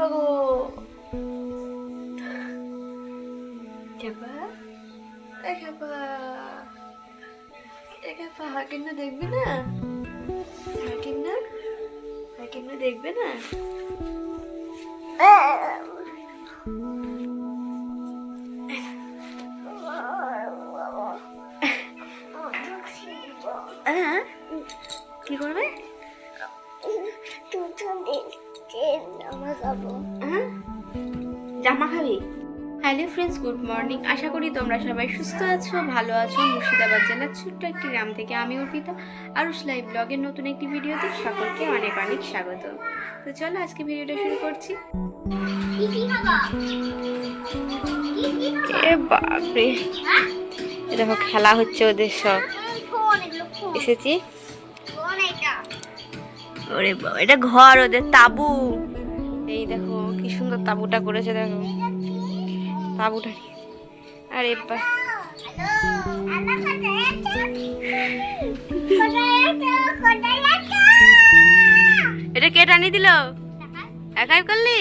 খেপা গো, খেপা, খেপা, খেপা, হাকিন্না দেখবি না? হাকিন্না, হাকিন্না দেখবে না? কি করবে? জামা খাবি? Hello friends, good morning. আশা করি তোমরা সবাই সুস্থ আছো, ভালো আছো। মুর্শিদাবাদ জেলার ছোট্ট একটি গ্রাম থেকে আমি অর্পিতা আরুষ লাইভ ব্লগের নতুন একটি ভিডিওতে সকলকে অনেক অনেক স্বাগত। তো চলো আজকে ভিডিওটা শুরু করছি। এ বাপরে, দেখো খেলা হচ্ছে ওদের সব। এসেছি। ওরে বাবা, এটা ঘর ওদের, তাবু। এই দেখো কি সুন্দর তাবুটা করেছে, দেখো তাবুটা। আরে এটা কে টানি দিল? একাই করলি?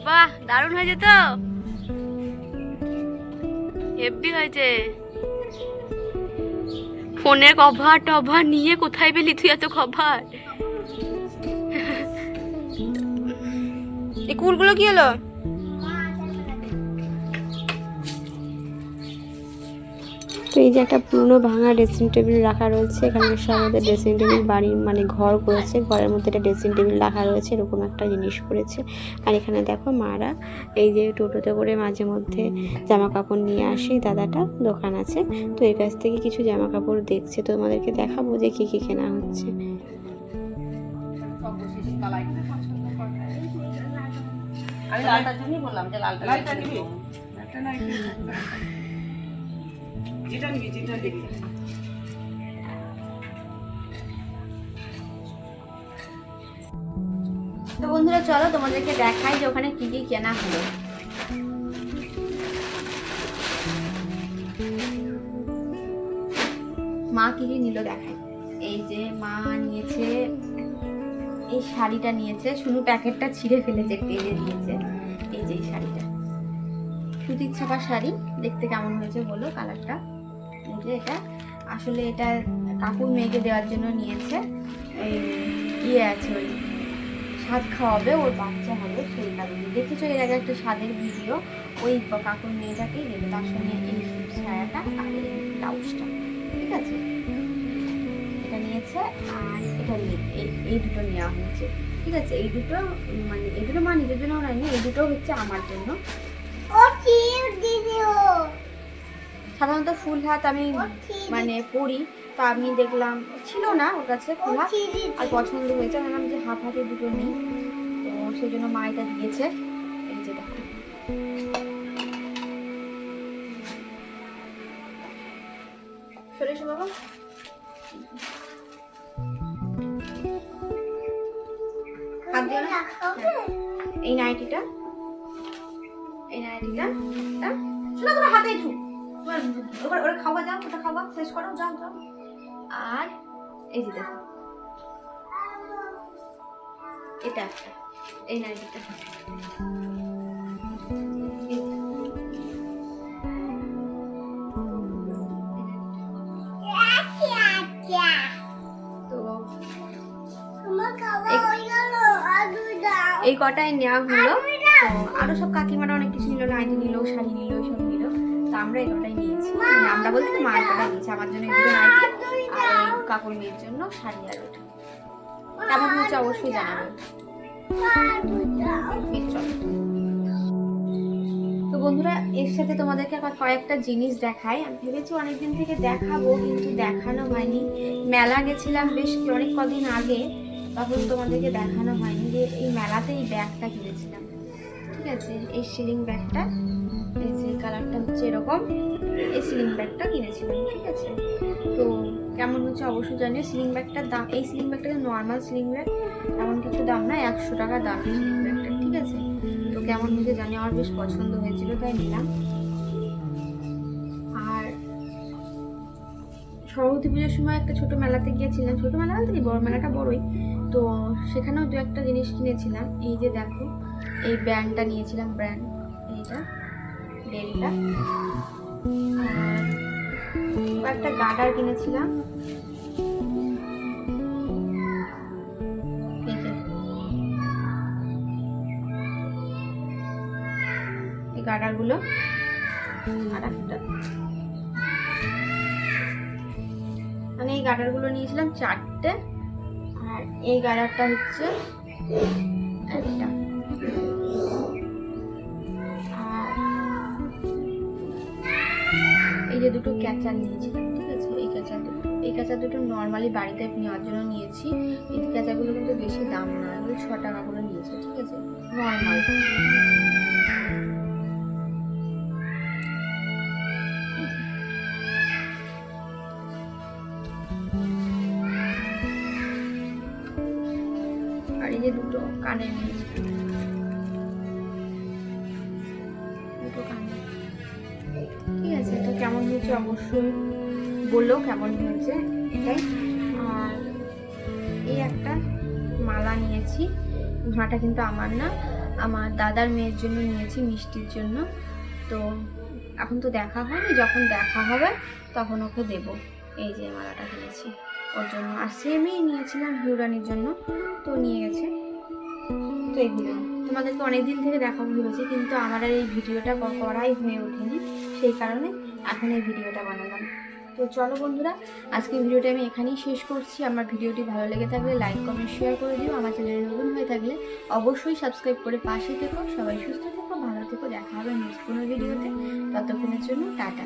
বাহ, দারুণ হয়েছে তো, হেভি হয়েছে। ফোনের কভার টভার নিয়ে কোথায় পেলি তুই এত কভার? এই কুলগুলো কি হলো? তো এই যে একটা পুরনো ভাঙা ড্রেসিং টেবিল রাখা রয়েছে এখানে। সব আমাদের ড্রেসিং টেবিল বাড়ির মানে ঘর করেছে, ঘরের মধ্যে একটা ড্রেসিং টেবিল রাখা রয়েছে, এরকম একটা জিনিস করেছে। আর এখানে দেখো মারা এই যে টোটোতে করে মাঝে মধ্যে জামা কাপড় নিয়ে আসে। দাদাটা দোকান আছে, তো এর কাছ থেকে কিছু জামা কাপড় দেখছে, তো তোমাদেরকে দেখাবো যে কী কী কেনা হচ্ছে। আমি লালটার জন্যই বললাম যে লালটা নিবি। যেটা নিবি যেটা দেখবি। তো বন্ধুরা চলো তোমাদেরকে দেখাই যে ওখানে কি কি কেনা হলো। মা কি কি নিল দেখাই। এই যে মা নিয়েছে এই শাড়িটা নিয়েছে, শুধু প্যাকেটটা ছিঁড়ে ফেলেছে, টেনে দিয়েছে। এই যে এই শাড়িটা সুতির ছাপা শাড়ি, দেখতে কেমন হয়েছে বলো কালারটা। এই যে এটা আসলে এটা কাকুর মেয়েকে দেওয়ার জন্য নিয়েছে। এই ইয়ে আছে, ওই স্বাদ খাওয়াবে, ওর বাচ্চা হবে, সেই কারণে। দেখেছো এর আগে একটা স্বাদের ভিডিও, ওই কাকুর মেয়েটাকেই দেবে, তার সঙ্গে এই ছায়াটা আর এই ব্লাউজটা। ঠিক আছে, এটা নিয়েছে আর এটা নিয়ে এই দুটো নেওয়া হয়েছে। ঠিক আছে, এই দুটো মানে এই দুটো মা নিজের জন্য নেয়নি, এই দুটো হচ্ছে আমার জন্য। সাধারণত ফুল হাত আমি মানে পরি, তা আমি দেখলাম ছিল না ওর কাছে ফুল হাত, আর পছন্দ হয়েছে, ভাবলাম যে হাফ হাতে দুটো নিই, তো সেই জন্য মা এটা দিয়েছে। এই যে দেখো, সরে এসো বাবা। হাত দিও না। এই নাইটিটা, এই নাইটিটা শোনো, তোমার হাতে একটু ওরা খাওয়া, যাও ওটা খাওয়া শেষ করো, যাও যাও। আর এই যে দেখো এটা একটা, এই নাইটিটা। এই কটাই নেওয়া হলো। তো আরো সব কাকিমারা অনেক কিছু নিল, নাইটি নিল, শাড়ি নিল, সব নিল। তো আমরা এই কটাই নিয়েছি, আমরা বলতে মা এই কটাই নিয়েছি। আমার জন্য দুটো নাইটি আর কাকুর মেয়ের জন্য শাড়ি। আর ওটা কেমন হচ্ছে অবশ্যই জানাবেন। তো বন্ধুরা এর সাথে তোমাদেরকে আবার কয়েকটা জিনিস দেখাই। আমি ভেবেছি অনেকদিন থেকে দেখাবো, কিন্তু দেখানো হয়নি। মেলা গেছিলাম বেশ অনেক কদিন আগে, তখন তোমাদেরকে দেখানো হয়নি যে এই মেলাতে এই ব্যাগটা কিনেছিলাম। ঠিক আছে, এই সিলিং ব্যাগটা, এই যে কালারটা হচ্ছে এরকম, এই সিলিং ব্যাগটা কিনেছিলাম। ঠিক আছে, তো কেমন হচ্ছে অবশ্যই জানিও। সিলিং ব্যাগটার দাম, এই সিলিং ব্যাগটা নর্মাল সিলিং ব্যাগ, এমন কিছু দাম না, 100 টাকা দাম সিলিং ব্যাগটা। ঠিক আছে, তো কেমন হয়েছে জানি, আমার বেশ পছন্দ হয়েছিল তাই নিলাম। আর সরস্বতী পুজোর সময় একটা ছোট মেলাতে গিয়েছিলাম, ছোট মেলা বলতে কি বড় মেলাটা বড়ই, তো সেখানেও দু একটা জিনিস কিনেছিলাম। এই যে দেখো, এই ব্র্যান্ডটা নিয়েছিলাম, ব্র্যান্ড এইটা বেলটা। আর একটা গার্ডার কিনেছিলাম, এই যে এই গার্ডারগুলো। আর একটা মানে এই গার্ডারগুলো নিয়েছিলাম 4টে। আর এই গার্ডারটা হচ্ছে একটা। আর এই যে দুটো ক্যাচার নিয়েছিলাম, ঠিক আছে? এই ক্যাচার দুটো নর্মালি বাড়িতে নেওয়ার জন্য নিয়েছি। এই ক্যাচারগুলো কিন্তু বেশি দাম না, এগুলো 6 টাকা করে নিয়েছে, ঠিক আছে? নর্মাল। আর এই যে দুটো কানের নিয়েছি, দুটো কানের, ঠিক আছে? তো কেমন হয়েছে অবশ্যই বললো কেমন হয়েছে, এটাই। আর এই একটা মালা নিয়েছি, মালাটা কিন্তু আমার না, আমার দাদার মেয়ের জন্য নিয়েছি, মিষ্টির জন্য। তো এখন তো দেখা হয়নি, যখন দেখা হবে তখন ওকে দেব। এই যে মালাটা কিনেছি ওর জন্য। আর সেমই নিয়েছিলাম হিউরানির জন্য, তো নিয়ে গেছে। তো এগুলো তোমাদেরকে অনেকদিন থেকে দেখাবো ভেবেছি, কিন্তু আমার আর এই ভিডিওটা করাই হয়ে ওঠেনি, সেই কারণে এখন এই ভিডিওটা বানালাম। তো চলো বন্ধুরা, আজকে ভিডিওটা আমি এখানেই শেষ করছি। আমার ভিডিওটি ভালো লেগে থাকলে লাইক কমেন্ট শেয়ার করে দিও। আমার চ্যানেলে নতুন হয়ে থাকলে অবশ্যই সাবস্ক্রাইব করে পাশে থেকো। সবাই সুস্থ থেকো, ভালো থেকো, দেখা হবে নেক্সট কোনো ভিডিওতে। ততক্ষণের জন্য টাটা।